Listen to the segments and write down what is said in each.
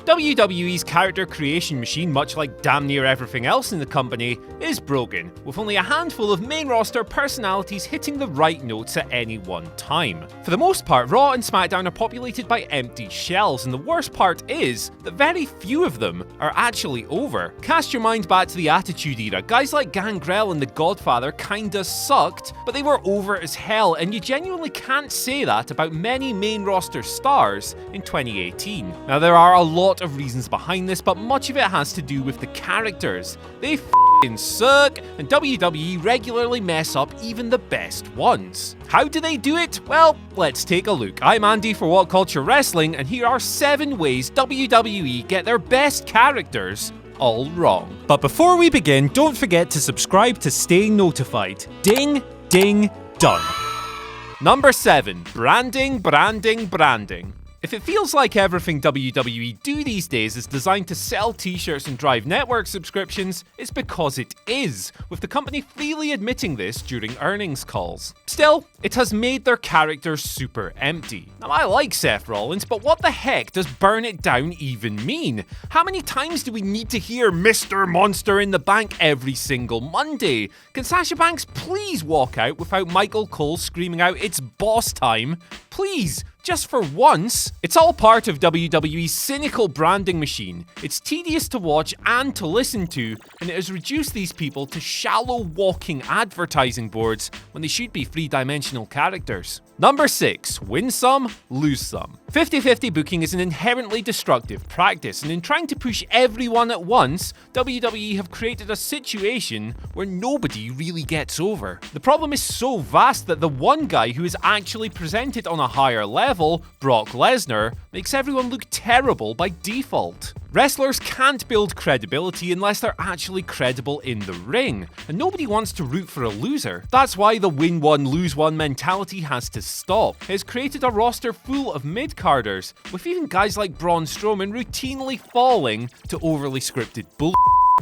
WWE's character creation machine, much like damn near everything else in the company, is broken, with only a handful of main roster personalities hitting the right notes at any one time. For the most part, Raw and SmackDown are populated by empty shells, and the worst part is that very few of them are actually over. Cast your mind back to the Attitude Era. Guys like Gangrel and The Godfather kinda sucked, but they were over as hell, and you genuinely can't say that about many main roster stars in 2018. Now, there are a lot of reasons behind this, but much of it has to do with the characters. They f***ing suck, and WWE regularly mess up even the best ones. How do they do it? Well, let's take a look. I'm Andy for WhatCulture Wrestling, and here are 7 ways WWE get their best characters all wrong. But before we begin, don't forget to subscribe to stay notified. Ding, ding, done. Number 7. Branding, branding, branding. If it feels like everything WWE do these days is designed to sell t-shirts and drive network subscriptions, it's because it is, with the company freely admitting this during earnings calls. Still, it has made their characters super empty. Now, I like Seth Rollins, but what the heck does burn it down even mean? How many times do we need to hear Mr. Monster in the Bank every single Monday? Can Sasha Banks please walk out without Michael Cole screaming out, "It's boss time"? Please, just for once. It's all part of WWE's Cynical branding machine. It's tedious to watch and to listen to, and it has reduced these people to shallow walking advertising boards when they should be three-dimensional characters. Number 6. Win some, lose some. 50-50 booking is an inherently destructive practice, and in trying to push everyone at once, WWE have created a situation where nobody really gets over. The problem is so vast that the one guy who is actually presented on a higher level, Brock Lesnar, makes everyone look terrible by default. Wrestlers can't build credibility unless they're actually credible in the ring, and nobody wants to root for a loser. That's why the win one, lose one mentality has to stop. It has created a roster full of mid-carders, with even guys like Braun Strowman routinely falling to overly scripted bull.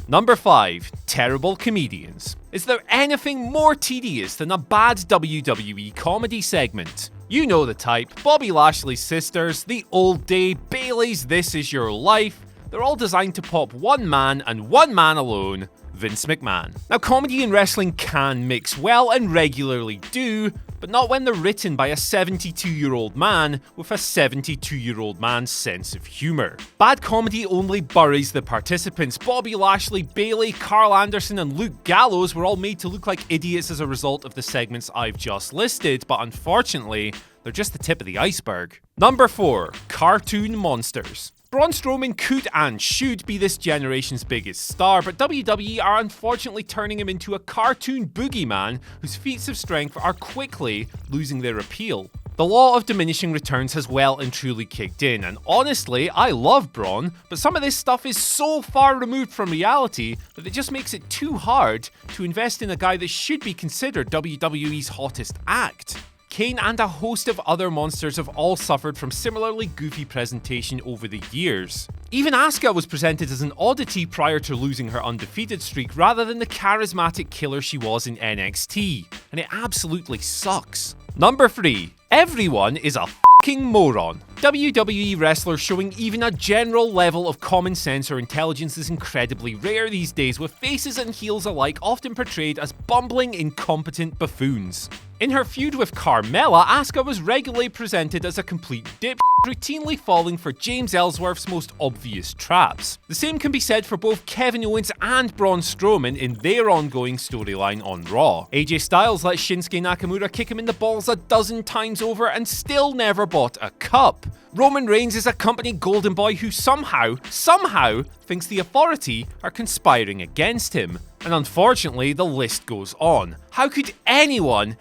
Number 5. Terrible comedians. Is there anything more tedious than a bad WWE comedy segment? You know the type. Bobby Lashley's sisters, The Old Day, Bayley's This Is Your Life. They're all designed to pop one man and one man alone, Vince McMahon. Now, comedy and wrestling can mix well and regularly do, but not when they're written by a 72-year-old man with a 72-year-old man's sense of humour. Bad comedy only buries the participants. Bobby Lashley, Bayley, Carl Anderson, and Luke Gallows were all made to look like idiots as a result of the segments I've just listed, but unfortunately, they're just the tip of the iceberg. Number 4. Cartoon monsters. Braun Strowman could and should be this generation's biggest star, but WWE are unfortunately turning him into a cartoon boogeyman whose feats of strength are quickly losing their appeal. The law of diminishing returns has well and truly kicked in, and honestly, I love Braun, but some of this stuff is so far removed from reality that it just makes it too hard to invest in a guy that should be considered WWE's hottest act. Kane and a host of other monsters have all suffered from similarly goofy presentation over the years. Even Asuka was presented as an oddity prior to losing her undefeated streak rather than the charismatic killer she was in NXT, and it absolutely sucks. Number 3. Everyone is a f***ing moron. WWE wrestlers showing even a general level of common sense or intelligence is incredibly rare these days, with faces and heels alike often portrayed as bumbling, incompetent buffoons. In her feud with Carmella, Asuka was regularly presented as a complete dip, routinely falling for James Ellsworth's most obvious traps. The same can be said for both Kevin Owens and Braun Strowman in their ongoing storyline on Raw. AJ Styles let Shinsuke Nakamura kick him in the balls a dozen times over and still never bought a cup. Roman Reigns is a company golden boy who somehow thinks the Authority are conspiring against him. And unfortunately, the list goes on. How could anyone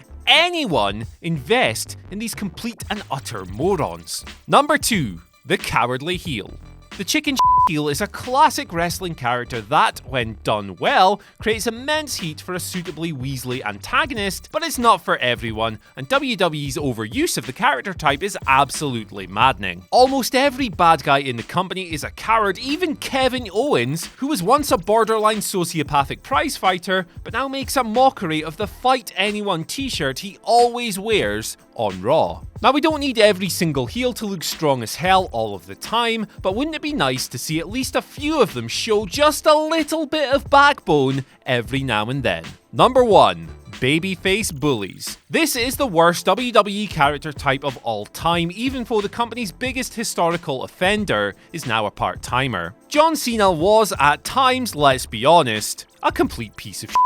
invest in these complete and utter morons? Number 2. The cowardly heel. The chicken heel is a classic wrestling character that, when done well, creates immense heat for a suitably Weasley antagonist, but it's not for everyone, and WWE's overuse of the character type is absolutely maddening. Almost every bad guy in the company is a coward, even Kevin Owens, who was once a borderline sociopathic prizefighter, but now makes a mockery of the Fight Anyone t-shirt he always wears on Raw. Now, we don't need every single heel to look strong as hell all of the time, but wouldn't it be nice to see at least a few of them show just a little bit of backbone every now and then? Number 1. Babyface bullies. This is the worst WWE character type of all time, even though the company's biggest historical offender is now a part-timer. John Cena was, at times, let's be honest, a complete piece of shit.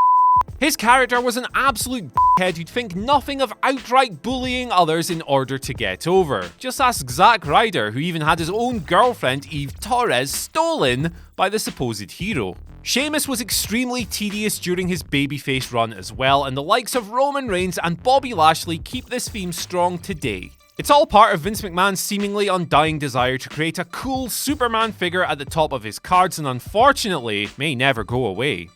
His character was an absolute head who'd think nothing of outright bullying others in order to get over. Just ask Zack Ryder, who even had his own girlfriend, Eve Torres, stolen by the supposed hero. Sheamus was extremely tedious during his babyface run as well, and the likes of Roman Reigns and Bobby Lashley keep this theme strong today. It's all part of Vince McMahon's seemingly undying desire to create a cool Superman figure at the top of his cards, and unfortunately, may never go away.